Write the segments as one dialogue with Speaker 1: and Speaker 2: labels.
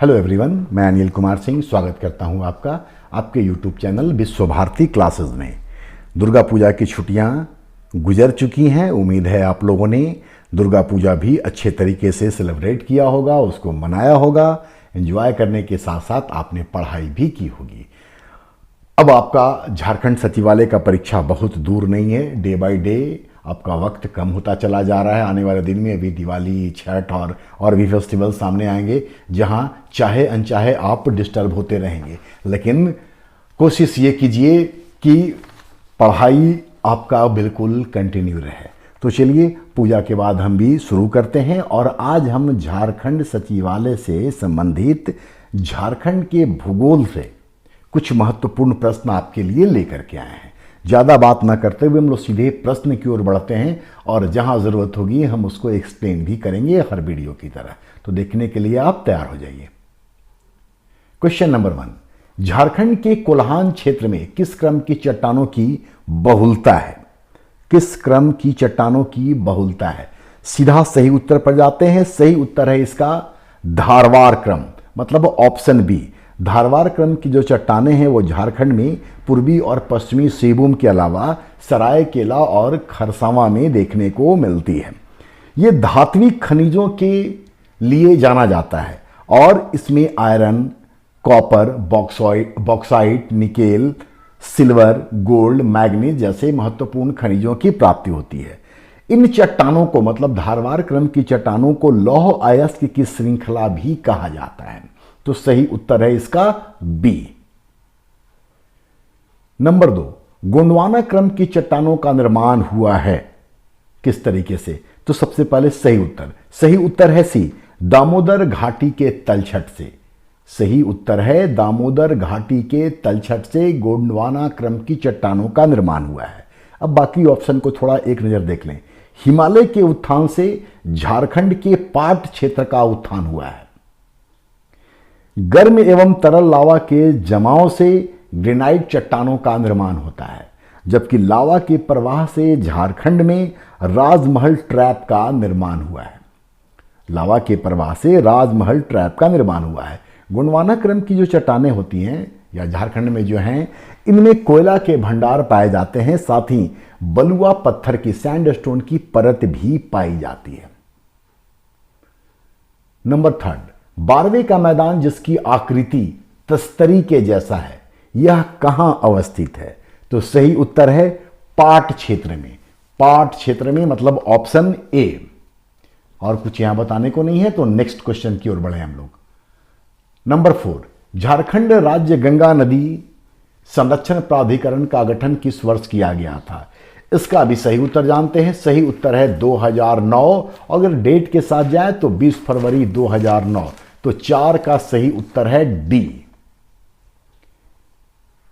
Speaker 1: Hello everyone, मैं अनिल कुमार सिंह स्वागत करता हूं आपका आपके यूट्यूब चैनल विश्व भारती क्लासेस में। दुर्गा पूजा की छुट्टियां गुजर चुकी हैं। उम्मीद है आप लोगों ने दुर्गा पूजा भी अच्छे तरीके से सेलिब्रेट किया होगा, उसको मनाया होगा। एंजॉय करने के साथ साथ आपने पढ़ाई भी की होगी। अब आपका झारखंड सचिवालय का परीक्षा बहुत दूर नहीं है। डे बाय डे आपका वक्त कम होता चला जा रहा है। आने वाले दिन में अभी दिवाली, छठ और भी फेस्टिवल सामने आएंगे, जहां चाहे अनचाहे आप डिस्टर्ब होते रहेंगे। लेकिन कोशिश ये कीजिए कि पढ़ाई आपका बिल्कुल कंटिन्यू रहे। तो चलिए पूजा के बाद हम भी शुरू करते हैं। और आज हम झारखंड सचिवालय से संबंधित झारखंड के भूगोल से कुछ महत्वपूर्ण प्रश्न आपके लिए लेकर के आए हैं। ज़्यादा बात ना करते हुए हम लोग सीधे प्रश्न की ओर बढ़ते हैं और जहां ज़रूरत होगी हम उसको एक्सप्लेन भी करेंगे हर वीडियो की तरह। तो देखने के लिए आप तैयार हो जाइए। क्वेश्चन नंबर 1, झारखंड के कोल्हान क्षेत्र में किस क्रम की चट्टानों की बहुलता है? किस क्रम की चट्टानों की बहुलता है? सीधा सही उत्तर पर जाते हैं। सही उत्तर है इसका धारवार क्रम, मतलब ऑप्शन बी। धारवार क्रम की जो चट्टानें हैं वो झारखंड में पूर्वी और पश्चिमी सिंहभूम के अलावा सरायकेला और खरसावां में देखने को मिलती है। ये धात्विक खनिजों के लिए जाना जाता है और इसमें iron, copper, bauxite, nickel, silver, gold, manganese जैसे महत्वपूर्ण खनिजों की प्राप्ति होती है। इन चट्टानों को, मतलब धारवार क्रम की चट्टानों को लौह अयस्क की श्रृंखला भी कहा जाता है। तो सही उत्तर है इसका बी। नंबर 2, गोंडवाना क्रम की चट्टानों का निर्माण हुआ है किस तरीके से? तो सबसे पहले सही उत्तर है सी, दामोदर घाटी के तलछट से। सही उत्तर है दामोदर घाटी के तलछट से गोंडवाना क्रम की चट्टानों का निर्माण हुआ है। अब बाकी ऑप्शन को थोड़ा एक नजर देख लें। हिमालय के उत्थान से झारखंड के पाट क्षेत्र का उत्थान हुआ है। गर्म एवं तरल लावा के जमाव से ग्रेनाइट चट्टानों का निर्माण होता है, जबकि लावा के प्रवाह से झारखंड में राजमहल ट्रैप का निर्माण हुआ है। लावा के प्रवाह से राजमहल ट्रैप का निर्माण हुआ है। गोंडवाना क्रम की जो चट्टानें होती हैं या झारखंड में जो हैं, इनमें कोयला के भंडार पाए जाते हैं, साथ ही बलुआ पत्थर की, सैंडस्टोन की परत भी पाई जाती है। नंबर 3, 12वें का मैदान जिसकी आकृति तस्तरी के जैसा है, यह कहां अवस्थित है? तो सही उत्तर है पाट क्षेत्र में। पाट क्षेत्र में, मतलब ऑप्शन ए। और कुछ यहां बताने को नहीं है, तो नेक्स्ट क्वेश्चन की ओर बढ़े हम लोग। नंबर 4, झारखंड राज्य गंगा नदी संरक्षण प्राधिकरण का गठन किस वर्ष किया गया था? इसका भी सही उत्तर जानते हैं। सही उत्तर है 2009। अगर डेट के साथ जाए तो 20 फरवरी 2009। तो 4 का सही उत्तर है डी।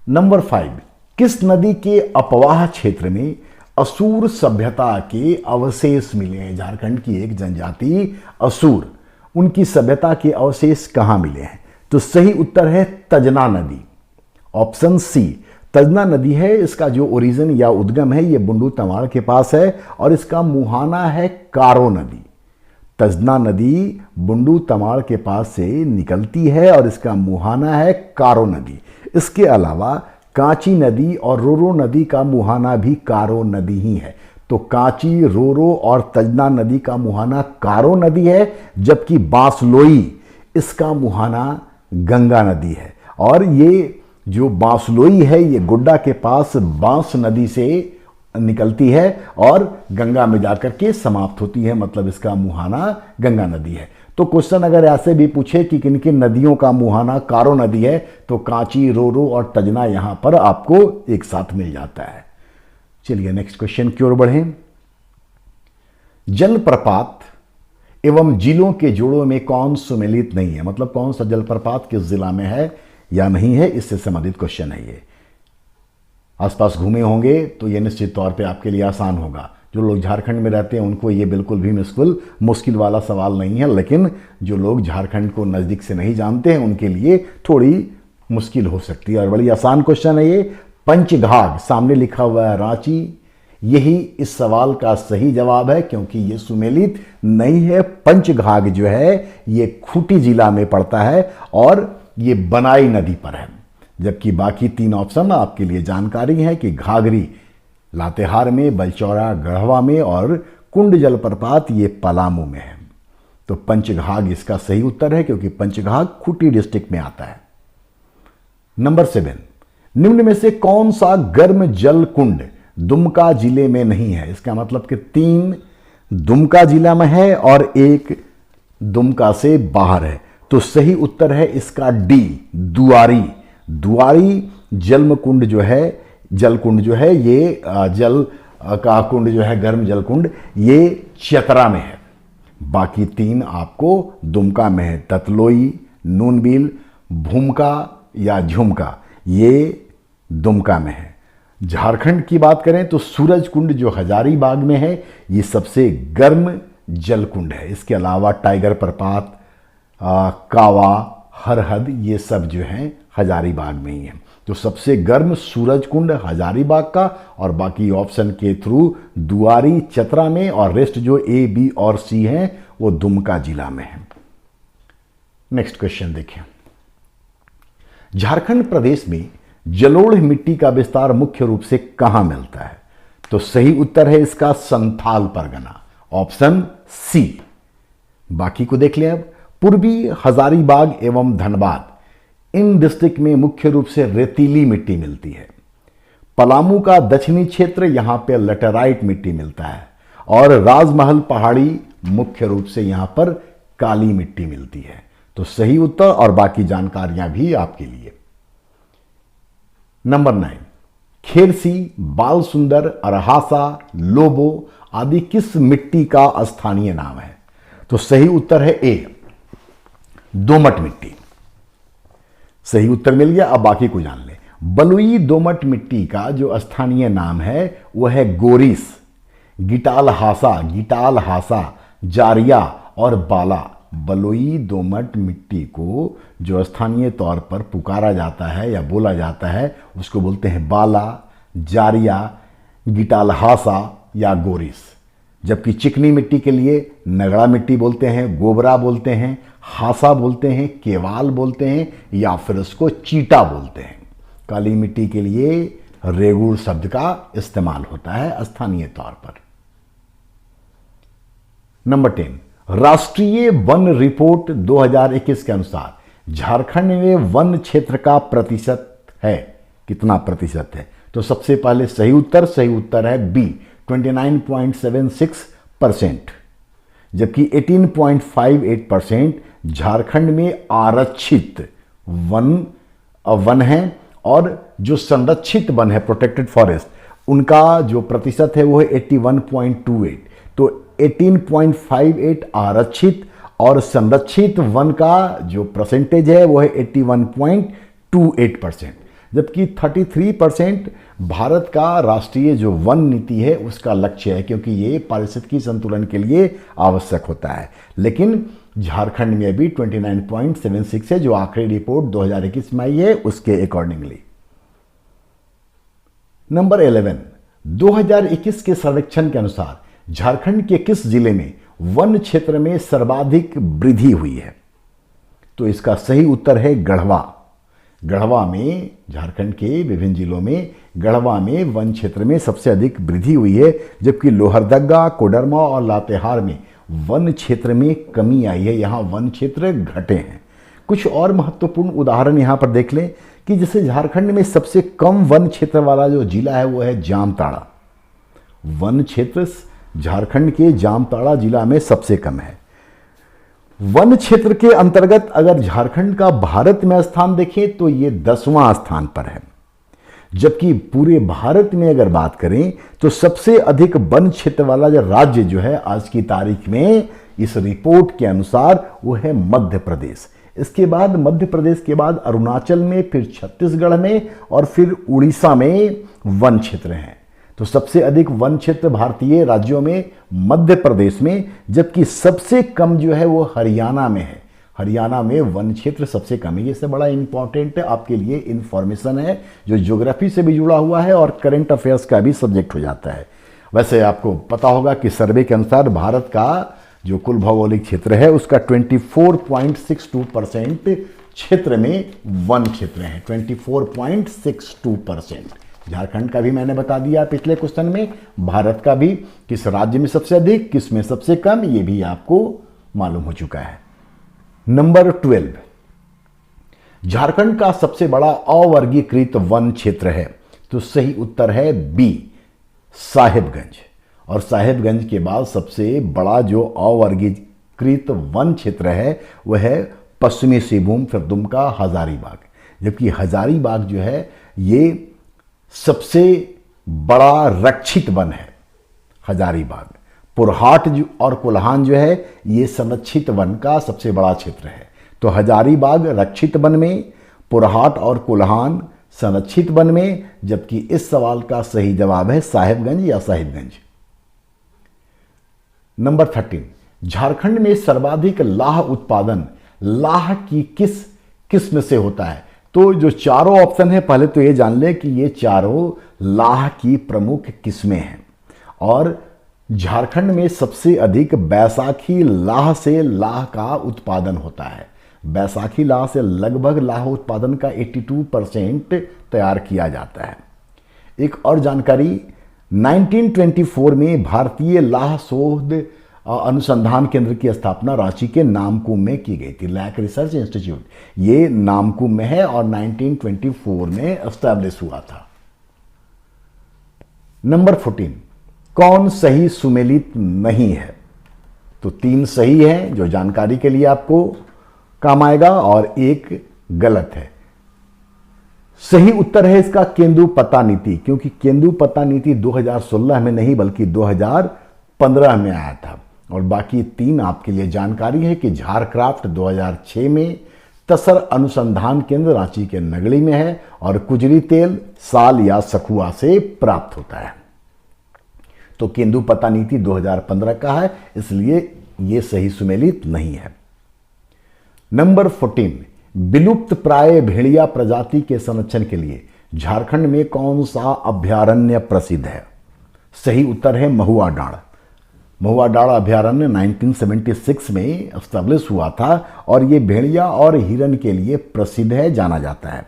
Speaker 1: नंबर 5, किस नदी के अपवाह क्षेत्र में असुर सभ्यता के अवशेष मिले हैं? झारखंड की एक जनजाति असुर, उनकी सभ्यता के अवशेष कहां मिले हैं? तो सही उत्तर है तजना नदी, ऑप्शन सी। तजना नदी है, इसका जो ओरिजिन या उद्गम है ये बुंडू तमाड़ के पास है और इसका मुहाना है कारो नदी। तजना नदी बुंडू तमाड़ के पास से निकलती है और इसका मुहाना है कारो नदी। इसके अलावा कांची नदी और रोरो नदी का मुहाना भी कारो नदी ही है। तो कांची, रोरो और तजना नदी का मुहाना कारो नदी है, जबकि बांसलोई इसका मुहाना गंगा नदी है। और ये जो बांसलोई है ये गुड्डा के पास बांस नदी से निकलती है और गंगा में जाकर के समाप्त होती है, मतलब इसका मुहाना गंगा नदी है। तो क्वेश्चन अगर ऐसे भी पूछे कि किन किन नदियों का मुहाना कारो नदी है, तो कांची, रोरो और तजना यहां पर आपको एक साथ मिल जाता है। चलिए नेक्स्ट क्वेश्चन की ओर बढ़ें। जलप्रपात एवं जिलों के जोड़ों में कौन सुमेलित नहीं है? मतलब कौन सा जलप्रपात किस जिला में है या नहीं है, इससे संबंधित क्वेश्चन है ये। आसपास घूमे होंगे तो ये निश्चित तौर पे आपके लिए आसान होगा। जो लोग झारखंड में रहते हैं उनको ये बिल्कुल भी मुश्किल वाला सवाल नहीं है, लेकिन जो लोग झारखंड को नज़दीक से नहीं जानते हैं उनके लिए थोड़ी मुश्किल हो सकती है। और बड़ी आसान क्वेश्चन है ये। पंचघाघ, सामने लिखा हुआ है रांची, यही इस सवाल का सही जवाब है, क्योंकि ये सुमेलित नहीं है। पंचघाघ जो है ये खूंटी जिला में पड़ता है और ये बनाई नदी पर है। जबकि बाकी 3 ऑप्शन आपके लिए जानकारी है कि घाघरी लातेहार में, बलचौरा गढ़वा में और कुंड जलप्रपात ये पलामू में है। तो पंचघाघ इसका सही उत्तर है, क्योंकि पंचघाघ खूंटी डिस्ट्रिक्ट में आता है। नंबर 7, निम्न में से कौन सा गर्म जल कुंड दुमका जिले में नहीं है? इसका मतलब कि 3 दुमका जिला में है और 1 दुमका से बाहर है। तो सही उत्तर है इसका डी, दुआरी। दुआरी जल कुंड जो है ये जल का कुंड जो है, गर्म जल कुंड, ये चतरा में है। बाकी 3 आपको दुमका में है। ततलोई, नूनबिल, भूमका या झुमका, ये दुमका में है। झारखंड की बात करें तो सूरज कुंड जो हजारीबाग में है, ये सबसे गर्म जल कुंड है। इसके अलावा टाइगर प्रपात, कावा, हरहद, ये सब जो हैं हजारीबाग में ही है। तो सबसे गर्म सूरज कुंड हजारीबाग का, और बाकी ऑप्शन के थ्रू दुआरी चतरा में, और रेस्ट जो ए, बी और सी हैं वो दुमका जिला में है। नेक्स्ट क्वेश्चन देखें। झारखंड प्रदेश में जलोढ़ मिट्टी का विस्तार मुख्य रूप से कहां मिलता है? तो सही उत्तर है इसका संथाल परगना, ऑप्शन सी। बाकी को देख लें अब। पूर्वी हजारीबाग एवं धनबाद, इन डिस्ट्रिक्ट में मुख्य रूप से रेतीली मिट्टी मिलती है। पलामू का दक्षिणी क्षेत्र, यहां पे लेटेराइट मिट्टी मिलता है, और राजमहल पहाड़ी मुख्य रूप से यहां पर काली मिट्टी मिलती है। तो सही उत्तर और बाकी जानकारियां भी आपके लिए। नंबर 9, खेरसी, बाल सुंदर, अरहासा, लोबो आदि किस मिट्टी का स्थानीय नाम है? तो सही उत्तर है ए, दोमट मिट्टी। सही उत्तर मिल गया। अब बाकी को जान ले। बलुई दोमट मिट्टी का जो स्थानीय नाम है वह है गोरिस, गिटाल हासा, जारिया और बाला। बलुई दोमट मिट्टी को जो स्थानीय तौर पर पुकारा जाता है या बोला जाता है उसको बोलते हैं बाला, जारिया, गिटाल हासा या गोरिस। जबकि चिकनी मिट्टी के लिए नगड़ा मिट्टी बोलते हैं, गोबरा बोलते हैं, हासा बोलते हैं, केवाल बोलते हैं या फिर उसको चीटा बोलते हैं। काली मिट्टी के लिए रेगुड़ शब्द का इस्तेमाल होता है स्थानीय तौर पर। नंबर 10, राष्ट्रीय वन रिपोर्ट 2021 के अनुसार झारखंड में वन क्षेत्र का प्रतिशत है, कितना प्रतिशत है? तो सबसे पहले सही उत्तर है बी, 29.76%। जबकि 18.58% झारखंड में आरक्षित वन है, और जो संरक्षित वन है प्रोटेक्टेड फॉरेस्ट, उनका जो प्रतिशत है वो है 81.28। तो 18.58 आरक्षित और संरक्षित वन का जो परसेंटेज है वो है 81.28%। जबकि 33% भारत का राष्ट्रीय जो वन नीति है उसका लक्ष्य है, क्योंकि ये पारिस्थितिकी संतुलन के लिए आवश्यक होता है। लेकिन झारखंड में भी 29.76 है, जो आखिरी रिपोर्ट 2021 में आई है उसके अकॉर्डिंगली। नंबर 11, 2021 के सर्वेक्षण के अनुसार झारखंड के किस जिले में वन क्षेत्र में सर्वाधिक वृद्धि हुई है? तो इसका सही उत्तर है गढ़वा। गढ़वा में, झारखंड के विभिन्न जिलों में गढ़वा में वन क्षेत्र में सबसे अधिक वृद्धि हुई है। जबकि लोहरदगा, कोडरमा और लातेहार में वन क्षेत्र में कमी आई है, यहाँ वन क्षेत्र घटे हैं। कुछ और महत्वपूर्ण उदाहरण यहाँ पर देख लें कि जैसे झारखंड में सबसे कम वन क्षेत्र वाला जो जिला है वो है जामताड़ा। वन क्षेत्र झारखंड के जामताड़ा जिला में सबसे कम है। वन क्षेत्र के अंतर्गत अगर झारखंड का भारत में स्थान देखें तो ये 10वां स्थान पर है। जबकि पूरे भारत में अगर बात करें तो सबसे अधिक वन क्षेत्र वाला जो राज्य जो है आज की तारीख में इस रिपोर्ट के अनुसार वो है मध्य प्रदेश। इसके बाद मध्य प्रदेश के बाद अरुणाचल में, फिर छत्तीसगढ़ में और फिर उड़ीसा में वन क्षेत्र हैं। तो सबसे अधिक वन क्षेत्र भारतीय राज्यों में मध्य प्रदेश में, जबकि सबसे कम जो है वो हरियाणा में है। हरियाणा में वन क्षेत्र सबसे कम है। ये सब बड़ा इंपॉर्टेंट आपके लिए इंफॉर्मेशन है जो ज्योग्राफी से भी जुड़ा हुआ है और करंट अफेयर्स का भी सब्जेक्ट हो जाता है। वैसे आपको पता होगा कि सर्वे के अनुसार भारत का जो कुल भौगोलिक क्षेत्र है उसका 24.62% क्षेत्र में वन क्षेत्र है। 24.62%। झारखंड का भी मैंने बता दिया पिछले क्वेश्चन में, भारत का भी किस राज्य में सबसे अधिक, किस में सबसे कम, ये भी आपको मालूम हो चुका है। नंबर 12, झारखंड का सबसे बड़ा अवर्गीकृत वन क्षेत्र है, तो सही उत्तर है बी, साहिबगंज। और साहिबगंज के बाद सबसे बड़ा जो अवर्गीकृत वन क्षेत्र है वह है पश्चिमी सिंहभूम फिर दुमका हजारीबाग, जबकि हजारीबाग जो है ये सबसे बड़ा रक्षित वन है। हजारीबाग, पुरहाट और कोल्हान जो है ये संरक्षित वन का सबसे बड़ा क्षेत्र है। तो हजारीबाग रक्षित वन में, पुरहाट और कोल्हान संरक्षित वन में, जबकि इस सवाल का सही जवाब है साहिबगंज या साहिबगंज। नंबर 13, झारखंड में सर्वाधिक लाह उत्पादन लाह की किस किस्म से होता है? तो जो चारों ऑप्शन है, पहले तो ये जान ले कि ये चारों लाह की प्रमुख किस्में हैं और झारखंड में सबसे अधिक बैसाखी लाह से लाह का उत्पादन होता है। बैसाखी लाह से लगभग लाह उत्पादन का 82% तैयार किया जाता है। एक और जानकारी, 1924 में भारतीय लाह शोध अनुसंधान केंद्र की स्थापना रांची के नामकुम में की गई थी। लैक रिसर्च इंस्टीट्यूट ये नामकुम में है और 1924 में एस्टैब्लिश हुआ था। नंबर 14, कौन सही सुमेलित नहीं है? तो 3 सही है जो जानकारी के लिए आपको काम आएगा और एक गलत है। सही उत्तर है इसका केंदुपत्ता नीति, क्योंकि केंदुपत्ता नीति 2016 में नहीं बल्कि 2015 में आया था। और बाकी 3 आपके लिए जानकारी है कि झारक्राफ्ट 2006 में, तसर अनुसंधान केंद्र रांची के नगड़ी में है और कुजरी तेल साल या सखुआ से प्राप्त होता है। तो केंदुपत्ता नीति 2015 का है, इसलिए यह सही सुमेलित नहीं है। नंबर 14, विलुप्त प्राय भेड़िया प्रजाति के संरक्षण के लिए झारखंड में कौन सा अभयारण्य प्रसिद्ध है? सही उत्तर है महुआ डांड़। महुआ डांड़ अभयारण्य 1976 में एस्टैब्लिश हुआ था और ये भेड़िया और हिरन के लिए प्रसिद्ध है, जाना जाता है।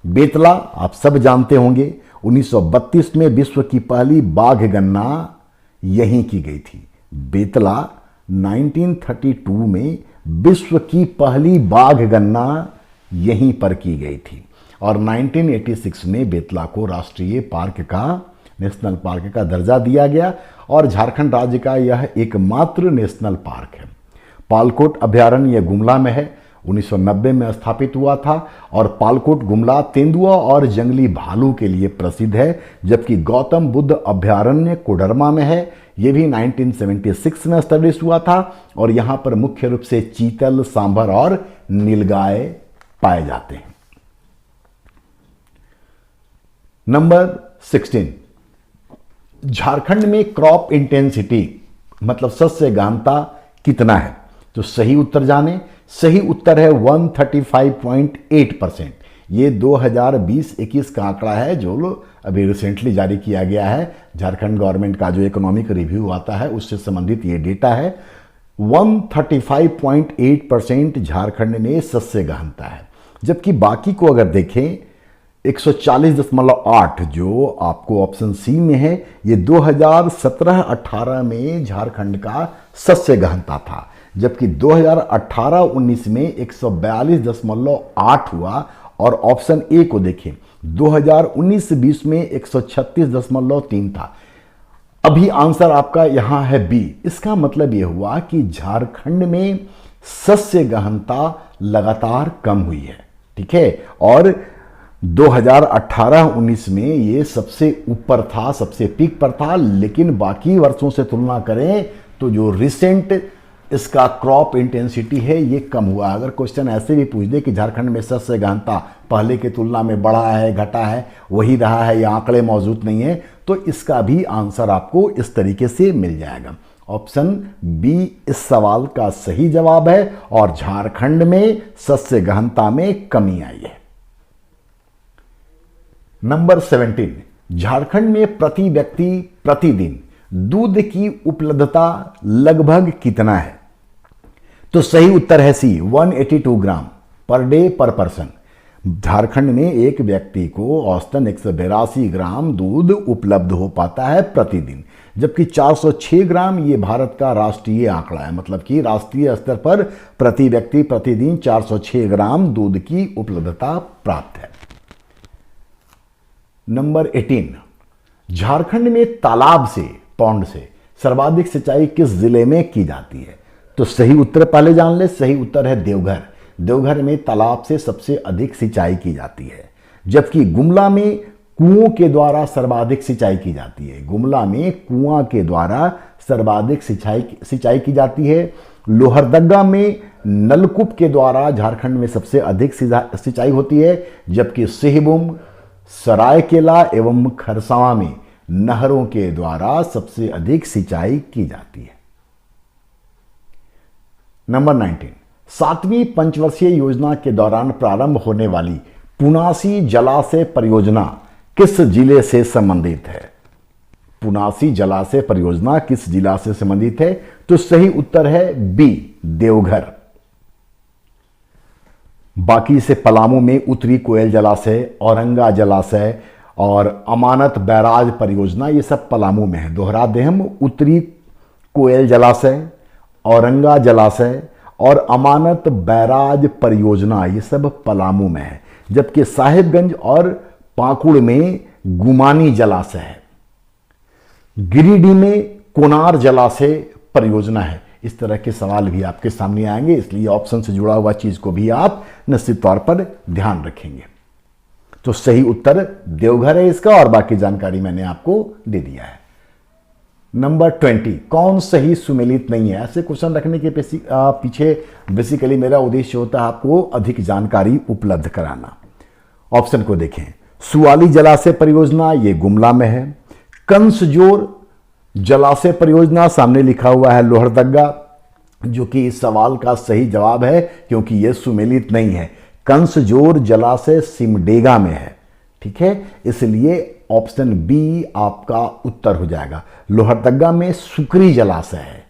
Speaker 1: बेतला आप सब जानते होंगे, 1932 में विश्व की पहली बाघ गणना यहीं की गई थी। बेतला 1932 में विश्व की पहली बाघ गणना यहीं पर की गई थी और 1986 में बेतला को राष्ट्रीय पार्क का, नेशनल पार्क का दर्जा दिया गया और झारखंड राज्य का यह एकमात्र नेशनल पार्क है। पालकोट अभयारण्य गुमला में है, 1990 में स्थापित हुआ था और पालकोट गुमला तेंदुआ और जंगली भालू के लिए प्रसिद्ध है, जबकि गौतम बुद्ध अभयारण्य कोडरमा में है। यह भी 1976 में एस्टैब्लिश हुआ था और यहां पर मुख्य रूप से चीतल, सांभर और नीलगाय पाए जाते हैं। नंबर 16, झारखंड में क्रॉप इंटेंसिटी मतलब शस्य गहनता कितना है? तो सही उत्तर जाने। सही उत्तर है 135.8%। ये 2020-21 का आंकड़ा है जो अभी रिसेंटली जारी किया गया है। झारखंड गवर्नमेंट का जो इकोनॉमिक रिव्यू आता है उससे संबंधित ये डेटा है। 135.8% झारखंड में शस्य गहनता है, जबकि बाकी को अगर देखें 140.8 जो आपको ऑप्शन सी में है, ये 2017-18 में झारखंड का शस्य गहनता था, जबकि 2018-19 में 142.8 हुआ और ऑप्शन ए को देखें 2019-20 में 136.3 था। अभी आंसर आपका यहां है बी। इसका मतलब यह हुआ कि झारखंड में शस्य गहनता लगातार कम हुई है, ठीक है। और 2018-19 में ये सबसे ऊपर था, सबसे पीक पर था, लेकिन बाकी वर्षों से तुलना करें तो जो रिसेंट इसका क्रॉप इंटेंसिटी है ये कम हुआ। अगर क्वेश्चन ऐसे भी पूछ दे कि झारखंड में शस्य गहनता पहले की तुलना में बढ़ा है, घटा है, वही रहा है या आंकड़े मौजूद नहीं है, तो इसका भी आंसर आपको इस तरीके से मिल जाएगा। ऑप्शन बी इस सवाल का सही जवाब है और झारखंड में शस्य गहनता में कमी आई है। नंबर 17, झारखंड में प्रति व्यक्ति प्रतिदिन दूध की उपलब्धता लगभग कितना है? तो सही उत्तर है सी, 182 ग्राम पर डे पर पर्सन। झारखंड में एक व्यक्ति को औसतन 182 ग्राम दूध उपलब्ध हो पाता है प्रतिदिन, जबकि 406 ग्राम ये भारत का राष्ट्रीय आंकड़ा है। मतलब कि राष्ट्रीय स्तर पर प्रति व्यक्ति प्रतिदिन 406 ग्राम दूध की उपलब्धता प्राप्त है। नंबर 18, झारखंड में तालाब से, पौंड से सर्वाधिक सिंचाई किस जिले में की जाती है? तो सही उत्तर पहले जान ले। सही उत्तर है देवघर। देवघर में तालाब से सबसे अधिक सिंचाई की जाती है, जबकि गुमला में कुओं के द्वारा सर्वाधिक सिंचाई की जाती है। गुमला में कुआं के द्वारा सर्वाधिक सिंचाई की जाती है। लोहरदगा में नलकूप के द्वारा झारखंड में सबसे अधिक सिंचाई होती है, जबकि सिहभूम, सरायकेला एवं खरसावां में नहरों के द्वारा सबसे अधिक सिंचाई की जाती है। नंबर 19, 7वीं पंचवर्षीय योजना के दौरान प्रारंभ होने वाली पुनासी जलाशय परियोजना किस जिले से संबंधित है? पुनासी जलाशय परियोजना किस जिला से संबंधित है? तो सही उत्तर है बी, देवघर। बाकी से पलामू में उत्तरी कोयल जलाशय, औरंगा जलाशय और अमानत बैराज परियोजना ये सब पलामू में है। दोहरा दे हम, उत्तरी कोयल जलाशय, औरंगा जलाशय और अमानत बैराज परियोजना ये सब पलामू में है, जबकि साहिबगंज और पाकुड़ में गुमानी जलाशय है। गिरिडीह में कोनार जलाशय परियोजना है। इस तरह के सवाल भी आपके सामने आएंगे, इसलिए ऑप्शन से जुड़ा हुआ चीज को भी आप निश्चित तौर पर ध्यान रखेंगे। तो सही उत्तर देवघर है इसका, और बाकी जानकारी मैंने आपको दे दिया है। नंबर 20, कौन सही सुमेलित नहीं है? ऐसे क्वेश्चन रखने के पीछे बेसिकली मेरा उद्देश्य होता है आपको अधिक जानकारी उपलब्ध कराना। ऑप्शन को देखें। सुवाली जलाशय परियोजना ये गुमला में है। कंसजोर जलाशय परियोजना सामने लिखा हुआ है लोहरदगा, जो कि इस सवाल का सही जवाब है क्योंकि यह सुमेलित नहीं है। कंसजोर जलाशय सिमडेगा में है, ठीक है, इसलिए ऑप्शन बी आपका उत्तर हो जाएगा। लोहरदगा में सुकरी जलाशय है,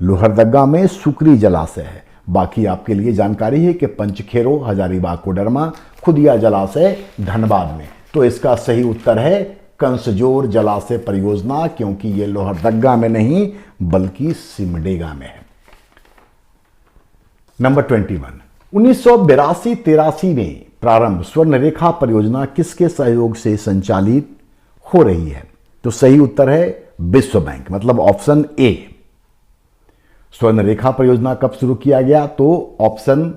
Speaker 1: लोहरदगा में सुकरी जलाशय है। बाकी आपके लिए जानकारी है कि पंचखेरो, हजारीबाग, कोडरमा, खुदिया जलाशय धनबाद में। तो इसका सही उत्तर है कंसजोर जलाशय परियोजना, क्योंकि यह लोहरदगा में नहीं बल्कि सिमडेगा में है। नंबर 21, 1982-83 में प्रारंभ स्वर्णरेखा परियोजना किसके सहयोग से संचालित हो रही है? तो सही उत्तर है विश्व बैंक, मतलब ऑप्शन ए। स्वर्णरेखा परियोजना कब शुरू किया गया? तो ऑप्शन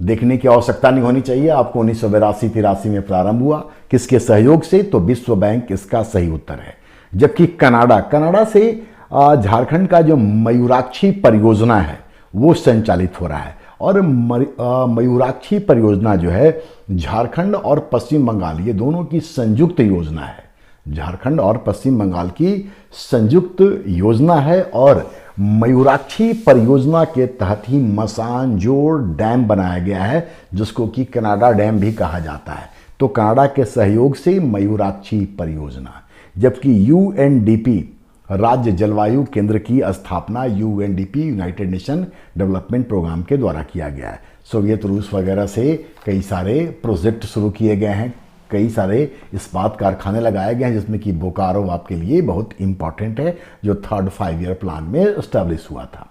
Speaker 1: देखने की आवश्यकता नहीं होनी चाहिए आपको। 1982-83 में प्रारंभ हुआ, किसके सहयोग से? तो विश्व बैंक इसका सही उत्तर है। जबकि कनाडा से झारखंड का जो मयूराक्षी परियोजना है वो संचालित हो रहा है, और मयूराक्षी परियोजना जो है झारखंड और पश्चिम बंगाल ये दोनों की संयुक्त योजना है। झारखंड और पश्चिम बंगाल की संयुक्त योजना है, और मयूराक्षी परियोजना के तहत ही मसानजोड़ डैम बनाया गया है, जिसको कि कनाडा डैम भी कहा जाता है। तो कनाडा के सहयोग से मयूराक्षी परियोजना। जबकि यूएनडीपी राज्य जलवायु केंद्र की स्थापना UNDP United Nation Development Programme के द्वारा किया गया है। सोवियत रूस वगैरह से कई सारे प्रोजेक्ट शुरू किए गए हैं, कई सारे इस्पात कारखाने लगाए गए हैं, जिसमें कि बोकारो आपके लिए बहुत इंपॉर्टेंट है, जो 3rd 5 ईयर प्लान में एस्टैब्लिश हुआ था।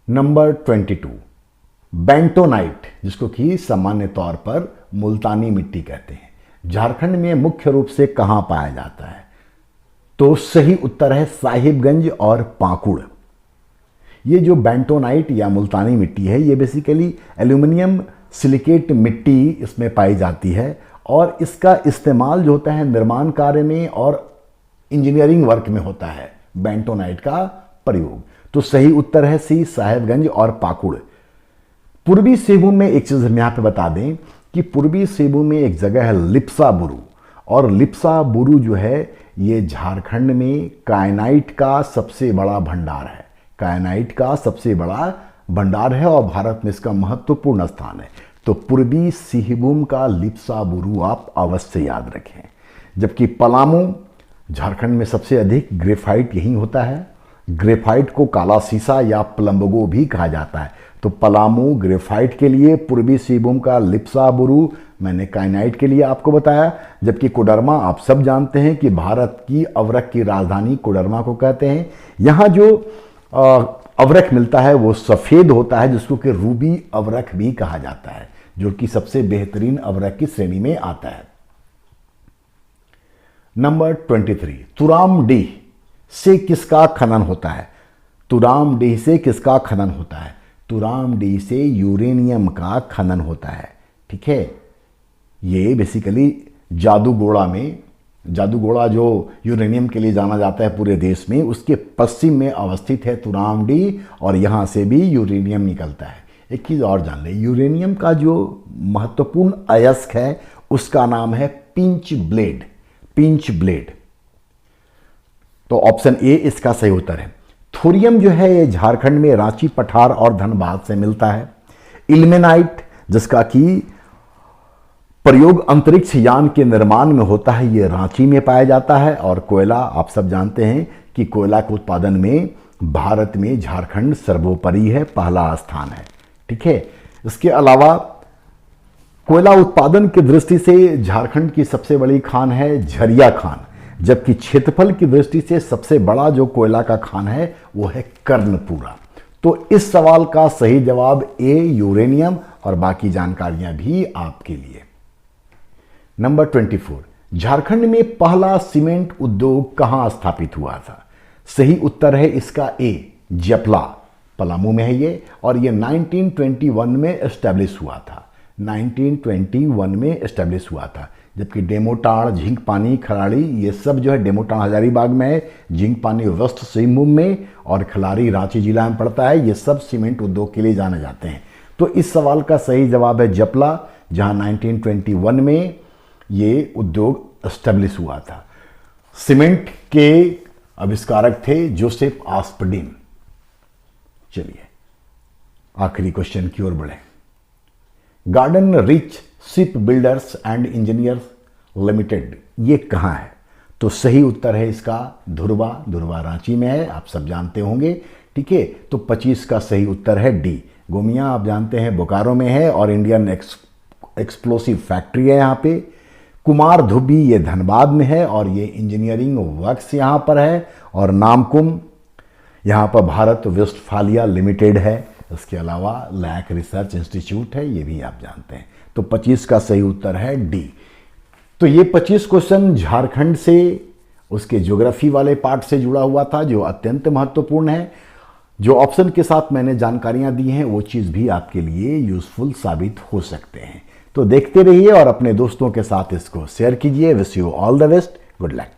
Speaker 1: नंबर 22, बेंटोनाइट, जिसको कि सामान्य तौर पर मुल्तानी मिट्टी कहते हैं, झारखंड में मुख्य रूप से कहां पाया जाता है? तो सही उत्तर है साहिबगंज और पाकुड़। ये जो बेंटोनाइट या मुल्तानी मिट्टी है ये बेसिकली एल्यूमिनियम सिलिकेट मिट्टी इसमें पाई जाती है, और इसका इस्तेमाल जो होता है निर्माण कार्य में और इंजीनियरिंग वर्क में होता है बेंटोनाइट का प्रयोग। तो सही उत्तर है सी, साहिबगंज और पाकुड़। पूर्वी सिंहभूम में एक चीज हम यहां पे बता दें कि पूर्वी सिंहभूम में एक जगह है लिप्साबुरु, और लिप्साबुरु जो है ये झारखंड में कायनाइट का सबसे बड़ा भंडार है। कायनाइट का सबसे बड़ा भंडार है और भारत में इसका महत्वपूर्ण स्थान है। तो पूर्वी सिंहभूम का लिप्साबुरु आप अवश्य याद रखें। जबकि पलामू झारखंड में सबसे अधिक ग्रेफाइट यहीं होता है। ग्रेफाइट को काला सीसा या प्लम्बगो भी कहा जाता है। तो पलामू ग्रेफाइट के लिए, पूर्वी सिंहभूम का लिप्साबुरु मैंने काइनाइट के लिए आपको बताया, जबकि कोडरमा आप सब जानते हैं कि भारत की अवरक की राजधानी कोडरमा को कहते हैं। यहाँ जो अवरक मिलता है वो सफ़ेद होता है, जिसको कि रूबी अवरक भी कहा जाता है, जो कि सबसे बेहतरीन अवरक की श्रेणी में आता है। नंबर 23, तुरामडीह से किसका खनन होता है? तुरामडीह से किसका खनन होता है? तुरामडीह से यूरेनियम का खनन होता है। ठीक है, ये बेसिकली जादूगोड़ा जो यूरेनियम के लिए जाना जाता है पूरे देश में, उसके पश्चिम में अवस्थित है तुरामडीह, और यहाँ से भी यूरेनियम निकलता है। एक चीज़ और जान ले, यूरेनियम का जो महत्वपूर्ण अयस्क है उसका नाम है पिंच ब्लेड। Pinch blade. तो ऑप्शन ए इसका सही उत्तर है। थोरियम जो है ये झारखंड में रांची, पठार और धनबाद से मिलता है। इल्मेनाइट, जिसका कि प्रयोग अंतरिक्ष यान के निर्माण में होता है, ये रांची में पाया जाता है। और कोयला, आप सब जानते हैं कि कोयला के उत्पादन में भारत में झारखंड सर्वोपरि है, पहला स्थान है। ठीक है, इसके अलावा कोयला उत्पादन की दृष्टि से झारखंड की सबसे बड़ी खान है झरिया खान, जबकि क्षेत्रफल की दृष्टि से सबसे बड़ा जो कोयला का खान है वो है कर्णपुरा। तो इस सवाल का सही जवाब ए यूरेनियम, और बाकी जानकारियां भी आपके लिए। नंबर 24, झारखंड में पहला सीमेंट उद्योग कहां स्थापित हुआ था? सही उत्तर है इसका ए जपला, पलामू में है ये, और ये 1921 में एस्टेब्लिश हुआ था। 1921 में एस्टेब्लिश हुआ था। जबकि डेमोटाड़, झींक पानी, खलाड़ी, ये सब जो है, डेमोटाड़ हजारीबाग में है, झींक पानी वेस्ट सिंहभूम में, और खलाड़ी रांची जिला में पड़ता है। ये सब सीमेंट उद्योग के लिए जाने जाते हैं। तो इस सवाल का सही जवाब है जपला, जहां 1921 में ये उद्योग एस्टेब्लिश हुआ था। सीमेंट के आविष्कारक थे जोसेफ आस्पर्डिन। चलिए आखिरी क्वेश्चन की ओर बढ़े। Garden rich ship builders and engineers limited ये कहाँ है? तो सही उत्तर है इसका धुरवा। धुरवा रांची में है, आप सब जानते होंगे। ठीक है, तो 25 का सही उत्तर है डी। गोमिया आप जानते हैं बोकारो में है, और इंडियन एक्सप्लोसिव फैक्ट्री है यहाँ पे। कुमार धुबी ये धनबाद में है, और ये इंजीनियरिंग वर्क्स यहाँ पर है। और नामकुम यहाँ पर भारत वेस्टफालिया लिमिटेड है। इसके अलावा लैक रिसर्च इंस्टीट्यूट है, ये भी आप जानते हैं। तो 25 का सही उत्तर है डी। तो ये 25 क्वेश्चन झारखंड से, उसके ज्योग्राफी वाले पार्ट से जुड़ा हुआ था, जो अत्यंत महत्वपूर्ण है। जो ऑप्शन के साथ मैंने जानकारियां दी हैं वो चीज़ भी आपके लिए यूजफुल साबित हो सकते हैं। तो देखते रहिए और अपने दोस्तों के साथ इसको शेयर कीजिए। Wish you all the best, good luck.